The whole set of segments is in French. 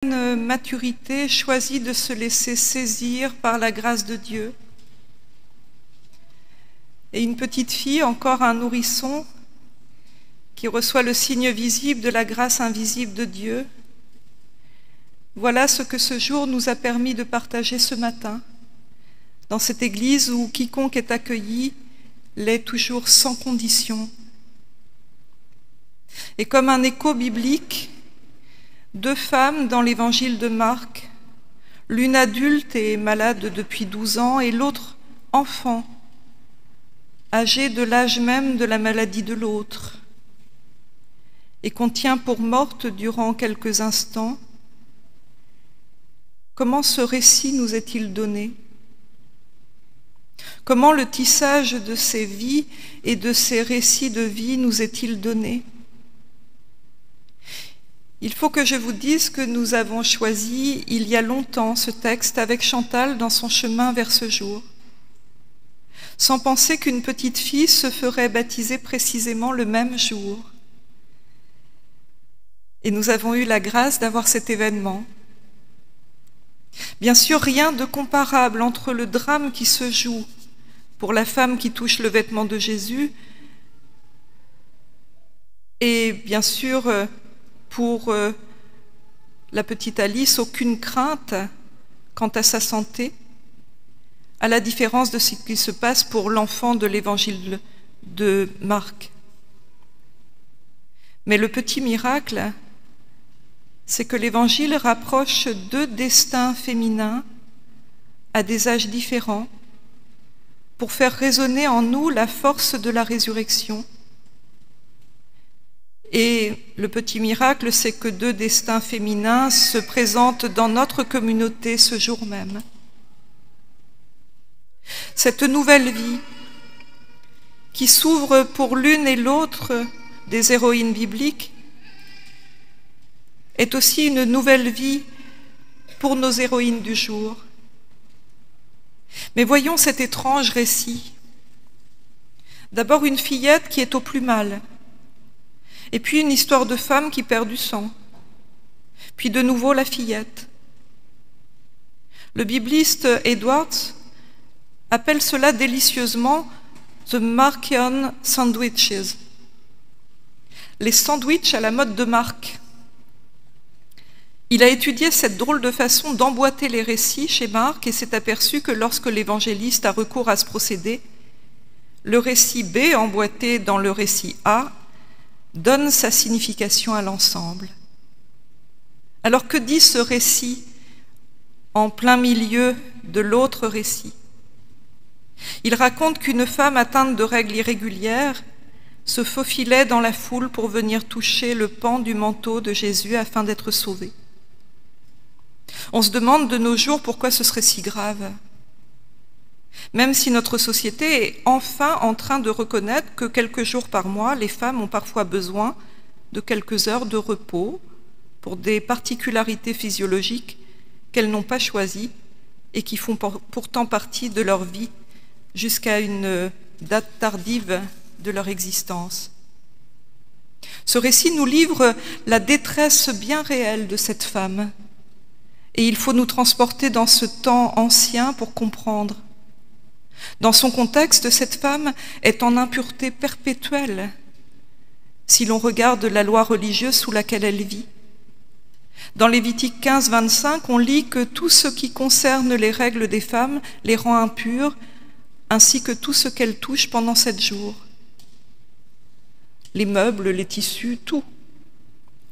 Maturité choisit de se laisser saisir par la grâce de Dieu. Et une petite fille, encore un nourrisson, qui reçoit le signe visible de la grâce invisible de Dieu. Voilà ce que ce jour nous a permis de partager ce matin, dans cette église où quiconque est accueilli l'est toujours sans condition. Et comme un écho biblique, deux femmes dans l'évangile de Marc, l'une adulte et malade depuis 12 ans et l'autre enfant, âgée de l'âge même de la maladie de l'autre, et qu'on tient pour morte durant quelques instants. Comment ce récit nous est-il donné? Comment le tissage de ces vies et de ces récits de vie nous est-il donné? Il faut que je vous dise que nous avons choisi il y a longtemps ce texte avec Chantal dans son chemin vers ce jour, sans penser qu'une petite fille se ferait baptiser précisément le même jour. Et nous avons eu la grâce d'avoir cet événement. Bien sûr, rien de comparable entre le drame qui se joue pour la femme qui touche le vêtement de Jésus et bien sûr pour la petite Alice, aucune crainte quant à sa santé, à la différence de ce qui se passe pour l'enfant de l'évangile de Marc. Mais le petit miracle, c'est que l'évangile rapproche deux destins féminins à des âges différents pour faire résonner en nous la force de la résurrection. Et le petit miracle, c'est que deux destins féminins se présentent dans notre communauté ce jour même. Cette nouvelle vie qui s'ouvre pour l'une et l'autre des héroïnes bibliques est aussi une nouvelle vie pour nos héroïnes du jour. Mais voyons cet étrange récit. D'abord une fillette qui est au plus mal, et puis une histoire de femme qui perd du sang, puis de nouveau la fillette. Le bibliste Edwards appelle cela délicieusement « the Markian sandwiches », les sandwichs à la mode de Marc. Il a étudié cette drôle de façon d'emboîter les récits chez Marc et s'est aperçu que lorsque l'évangéliste a recours à ce procédé, le récit B emboîté dans le récit A donne sa signification à l'ensemble. Alors que dit ce récit en plein milieu de l'autre récit? Il raconte qu'une femme atteinte de règles irrégulières se faufilait dans la foule pour venir toucher le pan du manteau de Jésus afin d'être sauvée. On se demande de nos jours pourquoi ce serait si grave, même si notre société est enfin en train de reconnaître que quelques jours par mois, les femmes ont parfois besoin de quelques heures de repos pour des particularités physiologiques qu'elles n'ont pas choisies et qui font pourtant partie de leur vie jusqu'à une date tardive de leur existence. Ce récit nous livre la détresse bien réelle de cette femme, et il faut nous transporter dans ce temps ancien pour comprendre. Dans son contexte, cette femme est en impureté perpétuelle si l'on regarde la loi religieuse sous laquelle elle vit. Dans Lévitique 15, 25, on lit que tout ce qui concerne les règles des femmes les rend impures, ainsi que tout ce qu'elles touchent pendant 7 jours. Les meubles, les tissus, tout.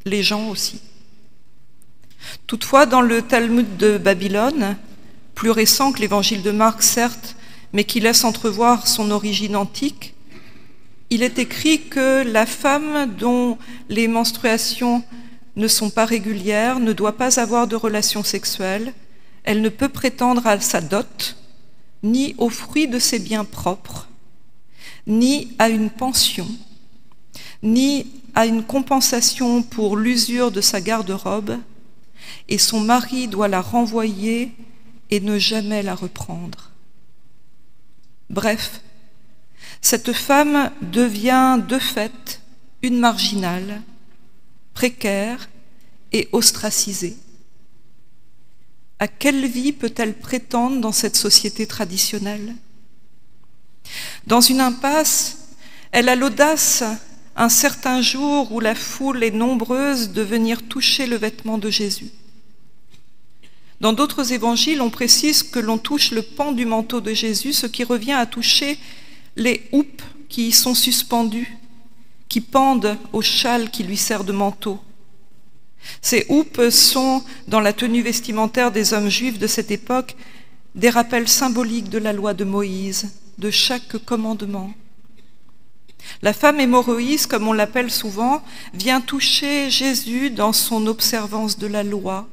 Les gens aussi. Toutefois, dans le Talmud de Babylone, plus récent que l'évangile de Marc, certes, mais qui laisse entrevoir son origine antique, il est écrit que la femme dont les menstruations ne sont pas régulières ne doit pas avoir de relations sexuelles, elle ne peut prétendre à sa dot, ni au fruit de ses biens propres, ni à une pension, ni à une compensation pour l'usure de sa garde-robe, et son mari doit la renvoyer et ne jamais la reprendre. Bref, cette femme devient de fait une marginale, précaire et ostracisée. À quelle vie peut-elle prétendre dans cette société traditionnelle? Dans une impasse, elle a l'audace, un certain jour où la foule est nombreuse, de venir toucher le vêtement de Jésus. Dans d'autres évangiles, on précise que l'on touche le pan du manteau de Jésus, ce qui revient à toucher les houppes qui y sont suspendues, qui pendent au châle qui lui sert de manteau. Ces houppes sont, dans la tenue vestimentaire des hommes juifs de cette époque, des rappels symboliques de la loi de Moïse, de chaque commandement. La femme hémorroïse, comme on l'appelle souvent, vient toucher Jésus dans son observance de la loi.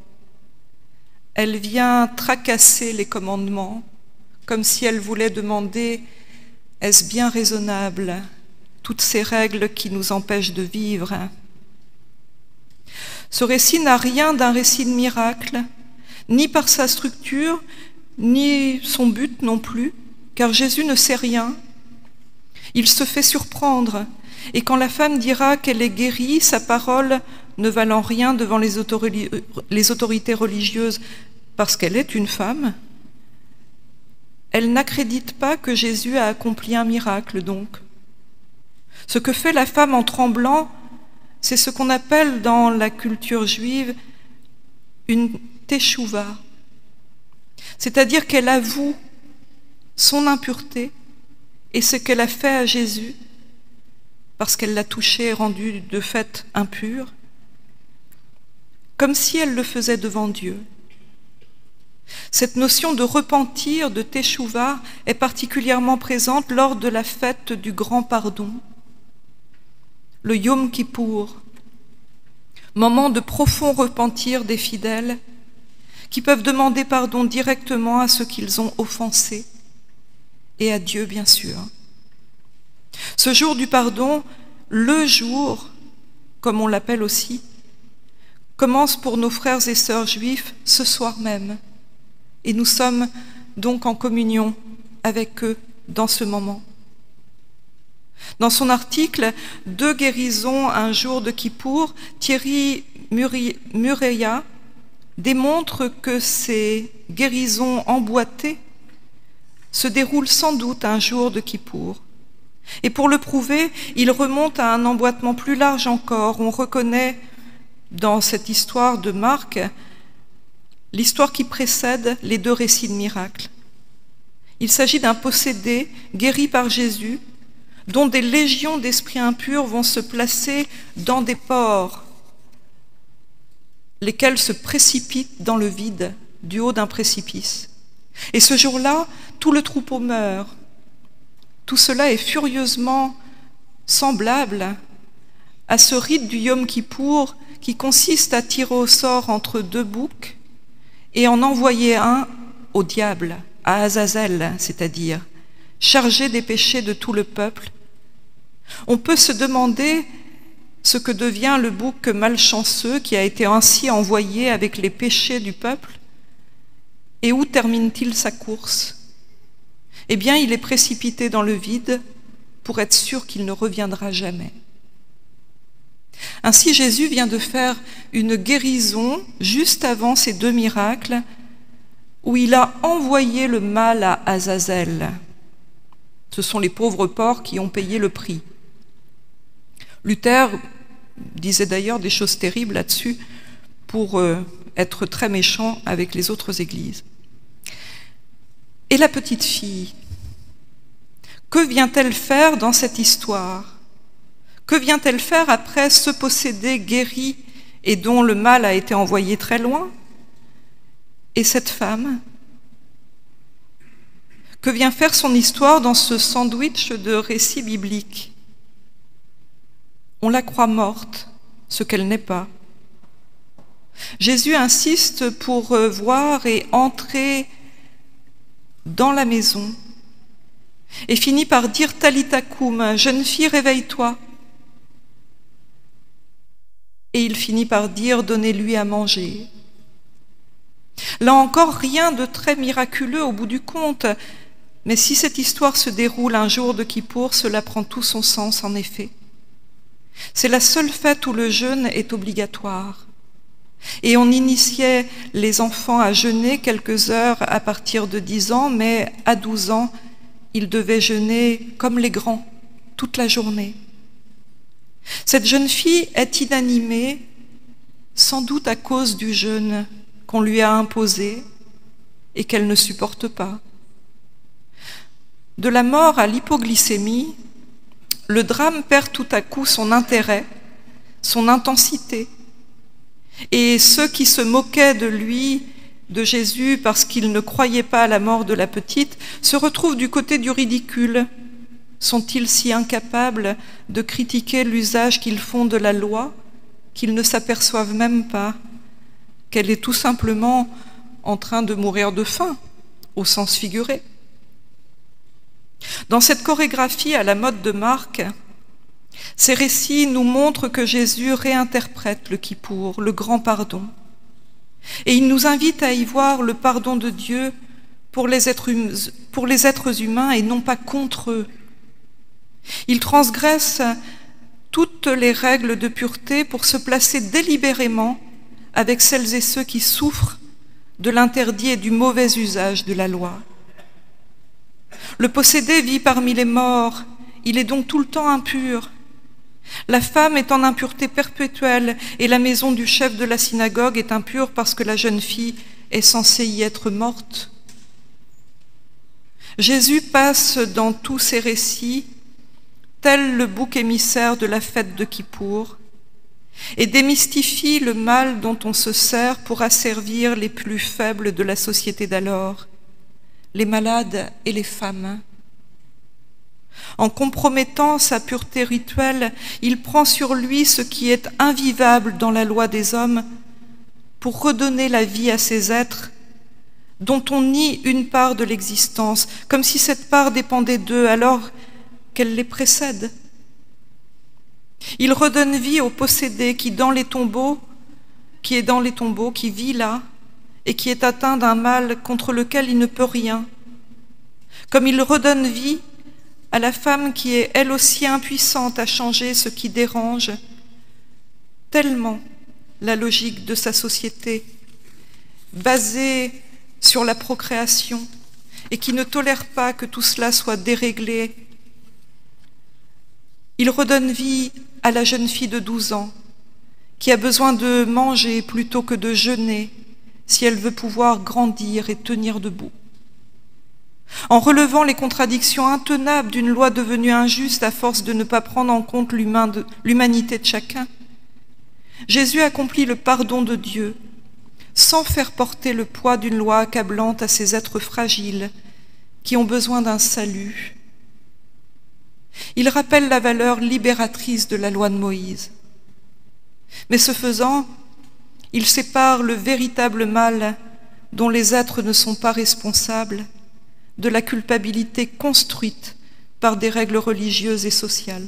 Elle vient tracasser les commandements, comme si elle voulait demander « Est-ce bien raisonnable, toutes ces règles qui nous empêchent de vivre ?» Ce récit n'a rien d'un récit de miracle, ni par sa structure, ni son but non plus, car Jésus ne sait rien. Il se fait surprendre, et quand la femme dira qu'elle est guérie, sa parole ne valant rien devant les autorités religieuses parce qu'elle est une femme, elle n'accrédite pas que Jésus a accompli un miracle donc. Ce que fait la femme en tremblant, c'est ce qu'on appelle dans la culture juive une teshuva, c'est-à-dire qu'elle avoue son impureté et ce qu'elle a fait à Jésus parce qu'elle l'a touché et rendu de fait impur, comme si elle le faisait devant Dieu. Cette notion de repentir, de teshuva, est particulièrement présente lors de la fête du grand pardon, le Yom Kippour, moment de profond repentir des fidèles qui peuvent demander pardon directement à ceux qu'ils ont offensés et à Dieu, bien sûr. Ce jour du pardon, le jour, comme on l'appelle aussi, commence pour nos frères et sœurs juifs ce soir même. Et nous sommes donc en communion avec eux dans ce moment. Dans son article « Deux guérisons, un jour de Kippour », Thierry Mureya démontre que ces guérisons emboîtées se déroulent sans doute un jour de Kippour. Et pour le prouver, il remonte à un emboîtement plus large encore. On reconnaît dans cette histoire de Marc l'histoire qui précède les deux récits de miracles. Il s'agit d'un possédé guéri par Jésus, dont des légions d'esprits impurs vont se placer dans des porcs, lesquels se précipitent dans le vide du haut d'un précipice. Et ce jour-là, tout le troupeau meurt. Tout cela est furieusement semblable à ce rite du Yom Kippour qui consiste à tirer au sort entre deux boucs et en envoyer un au diable, à Azazel, c'est-à-dire chargé des péchés de tout le peuple. On peut se demander ce que devient le bouc malchanceux qui a été ainsi envoyé avec les péchés du peuple, et où termine-t-il sa course? Eh bien, il est précipité dans le vide pour être sûr qu'il ne reviendra jamais. Ainsi, Jésus vient de faire une guérison juste avant ces deux miracles où il a envoyé le mal à Azazel. Ce sont les pauvres porcs qui ont payé le prix. Luther disait d'ailleurs des choses terribles là-dessus pour être très méchant avec les autres églises. Et la petite fille, que vient-elle faire dans cette histoire? Que vient-elle faire après ce possédé guéri et dont le mal a été envoyé très loin? Et cette femme? Que vient faire son histoire dans ce sandwich de récits bibliques? On la croit morte, ce qu'elle n'est pas. Jésus insiste pour voir et entrer dans la maison et finit par dire « Talitha koum », jeune fille, réveille-toi. Et il finit par dire « Donnez-lui à manger ». Là encore, rien de très miraculeux au bout du compte, mais si cette histoire se déroule un jour de Kippour, cela prend tout son sens en effet. C'est la seule fête où le jeûne est obligatoire. Et on initiait les enfants à jeûner quelques heures à partir de 10 ans, mais à 12 ans, ils devaient jeûner comme les grands, toute la journée. Cette jeune fille est inanimée, sans doute à cause du jeûne qu'on lui a imposé et qu'elle ne supporte pas. De la mort à l'hypoglycémie, le drame perd tout à coup son intérêt, son intensité. Et ceux qui se moquaient de lui, de Jésus, parce qu'ils ne croyaient pas à la mort de la petite, se retrouvent du côté du ridicule. Sont-ils si incapables de critiquer l'usage qu'ils font de la loi qu'ils ne s'aperçoivent même pas qu'elle est tout simplement en train de mourir de faim, au sens figuré? Dans cette chorégraphie à la mode de Marc, ces récits nous montrent que Jésus réinterprète le Kippour, le grand pardon. Et il nous invite à y voir le pardon de Dieu pour les êtres humains et non pas contre eux. Il transgresse toutes les règles de pureté pour se placer délibérément avec celles et ceux qui souffrent de l'interdit et du mauvais usage de la loi. Le possédé vit parmi les morts, il est donc tout le temps impur. La femme est en impureté perpétuelle et la maison du chef de la synagogue est impure parce que la jeune fille est censée y être morte. Jésus passe dans tous ces récits, tel le bouc émissaire de la fête de Kippour, et démystifie le mal dont on se sert pour asservir les plus faibles de la société d'alors, les malades et les femmes. En compromettant sa pureté rituelle, il prend sur lui ce qui est invivable dans la loi des hommes pour redonner la vie à ces êtres dont on nie une part de l'existence, comme si cette part dépendait d'eux alors qu'elle les précède. Il redonne vie au possédé qui est dans les tombeaux, qui vit là et qui est atteint d'un mal contre lequel il ne peut rien. Comme il redonne vie à la femme qui est elle aussi impuissante à changer ce qui dérange, tellement la logique de sa société, basée sur la procréation et qui ne tolère pas que tout cela soit déréglé. Il redonne vie à la jeune fille de 12 ans qui a besoin de manger plutôt que de jeûner si elle veut pouvoir grandir et tenir debout. En relevant les contradictions intenables d'une loi devenue injuste à force de ne pas prendre en compte l'humanité de chacun, Jésus accomplit le pardon de Dieu sans faire porter le poids d'une loi accablante à ces êtres fragiles qui ont besoin d'un salut. Il rappelle la valeur libératrice de la loi de Moïse. Mais ce faisant, il sépare le véritable mal dont les êtres ne sont pas responsables de la culpabilité construite par des règles religieuses et sociales.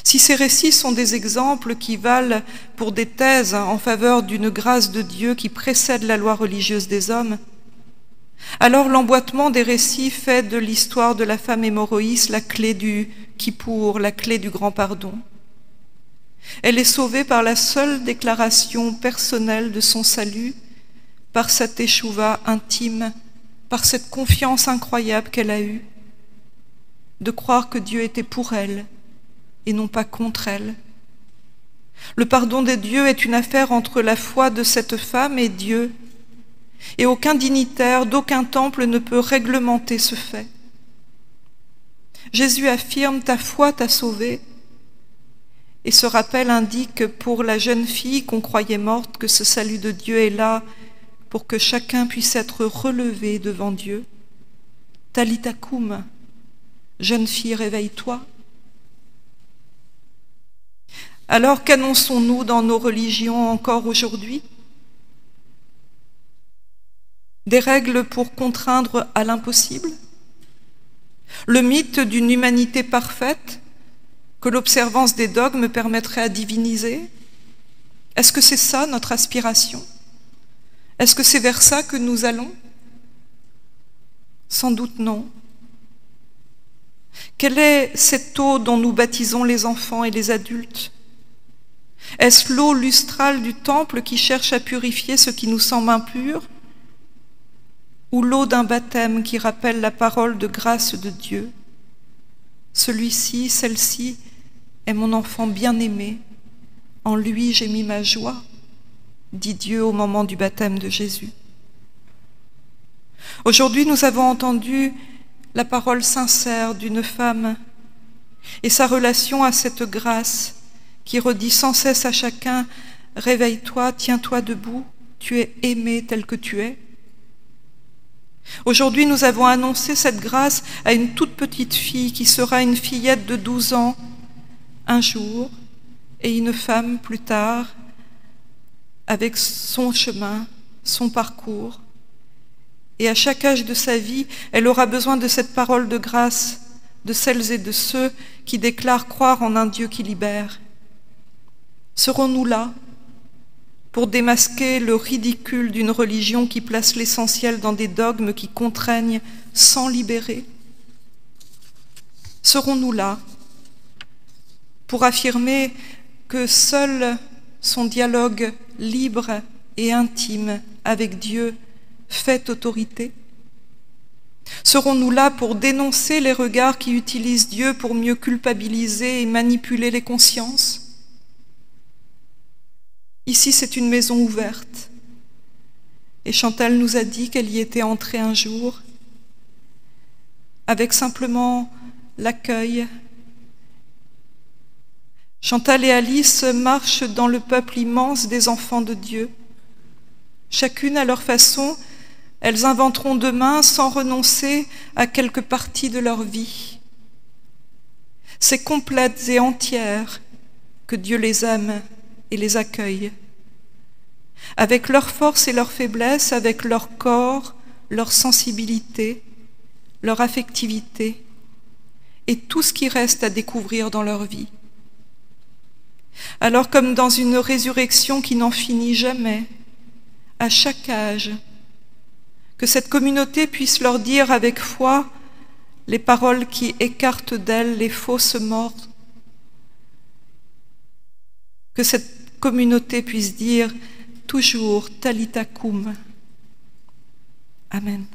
Si ces récits sont des exemples qui valent pour des thèses en faveur d'une grâce de Dieu qui précède la loi religieuse des hommes, alors l'emboîtement des récits fait de l'histoire de la femme hémorroïs la clé du Kippour, la clé du grand pardon. Elle est sauvée par la seule déclaration personnelle de son salut, par sa teshuva intime, par cette confiance incroyable qu'elle a eue, de croire que Dieu était pour elle et non pas contre elle. Le pardon des dieux est une affaire entre la foi de cette femme et Dieu, et aucun dignitaire d'aucun temple ne peut réglementer ce fait. Jésus affirme « Ta foi t'a sauvé », et ce rappel indique pour la jeune fille qu'on croyait morte que ce salut de Dieu est là pour que chacun puisse être relevé devant Dieu. Talita koum, jeune fille, réveille-toi. Alors qu'annonçons-nous dans nos religions encore aujourd'hui? Des règles pour contraindre à l'impossible? Le mythe d'une humanité parfaite que l'observance des dogmes permettrait à diviniser? Est-ce que c'est ça notre aspiration? Est-ce que c'est vers ça que nous allons? Sans doute non. Quelle est cette eau dont nous baptisons les enfants et les adultes? Est-ce l'eau lustrale du temple qui cherche à purifier ce qui nous semble impur? Ou l'eau d'un baptême qui rappelle la parole de grâce de Dieu? Celui-ci, celle-ci est mon enfant bien-aimé, en lui j'ai mis ma joie, dit Dieu au moment du baptême de Jésus. Aujourd'hui, nous avons entendu la parole sincère d'une femme et sa relation à cette grâce qui redit sans cesse à chacun « Réveille-toi, tiens-toi debout, tu es aimé tel que tu es ». Aujourd'hui, nous avons annoncé cette grâce à une toute petite fille qui sera une fillette de 12 ans un jour et une femme plus tard avec son chemin, son parcours. Et à chaque âge de sa vie, elle aura besoin de cette parole de grâce de celles et de ceux qui déclarent croire en un Dieu qui libère. Serons-nous là pour démasquer le ridicule d'une religion qui place l'essentiel dans des dogmes qui contraignent sans libérer? Serons-nous là pour affirmer que seul son dialogue libre et intime avec Dieu fait autorité? Serons-nous là pour dénoncer les regards qui utilisent Dieu pour mieux culpabiliser et manipuler les consciences? Ici, c'est une maison ouverte. Et Chantal nous a dit qu'elle y était entrée un jour avec simplement l'accueil. Chantal et Alice marchent dans le peuple immense des enfants de Dieu. Chacune à leur façon, elles inventeront demain sans renoncer à quelque partie de leur vie. C'est complètes et entières que Dieu les aime et les accueille. Avec leurs forces et leurs faiblesses, avec leur corps, leur sensibilité, leur affectivité et tout ce qui reste à découvrir dans leur vie. Alors comme dans une résurrection qui n'en finit jamais, à chaque âge, que cette communauté puisse leur dire avec foi les paroles qui écartent d'elles les fausses morts, que cette communauté puisse dire toujours Talitha Koum. Amen.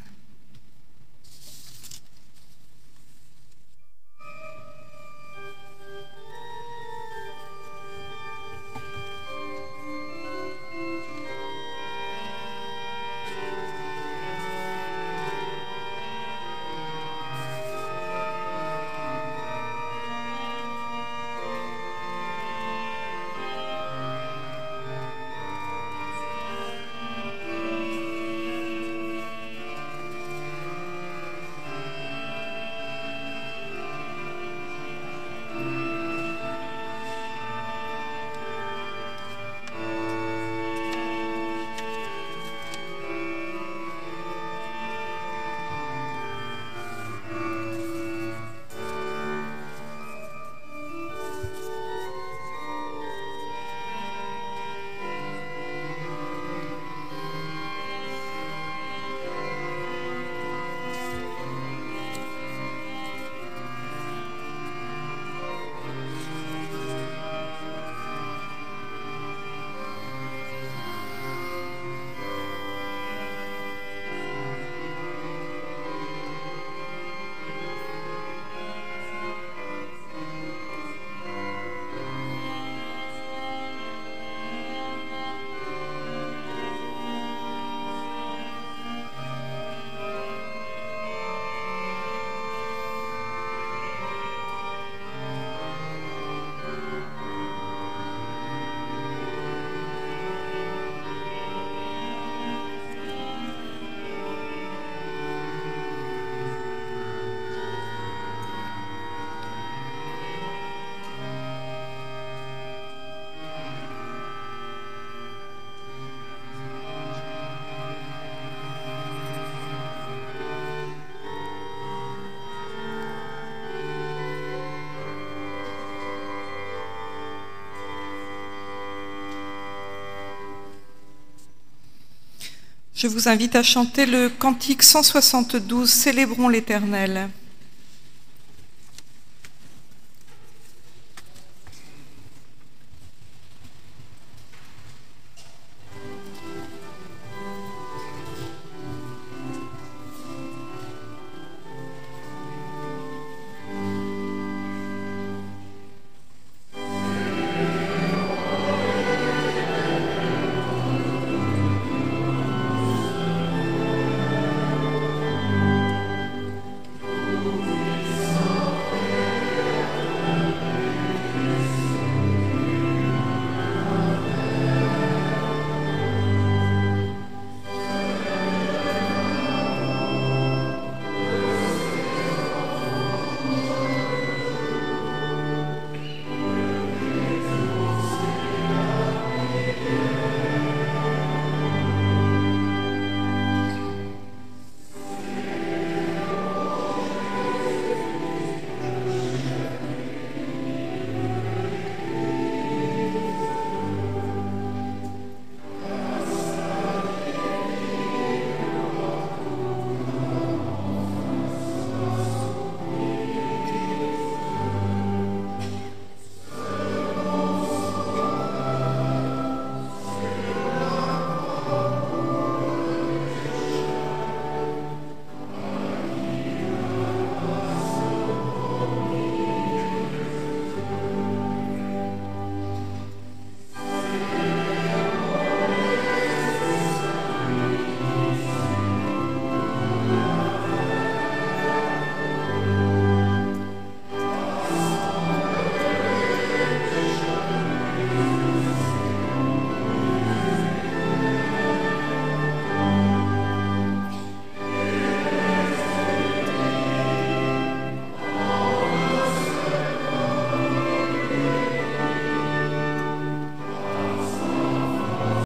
Je vous invite à chanter le cantique 172, Célébrons l'Éternel.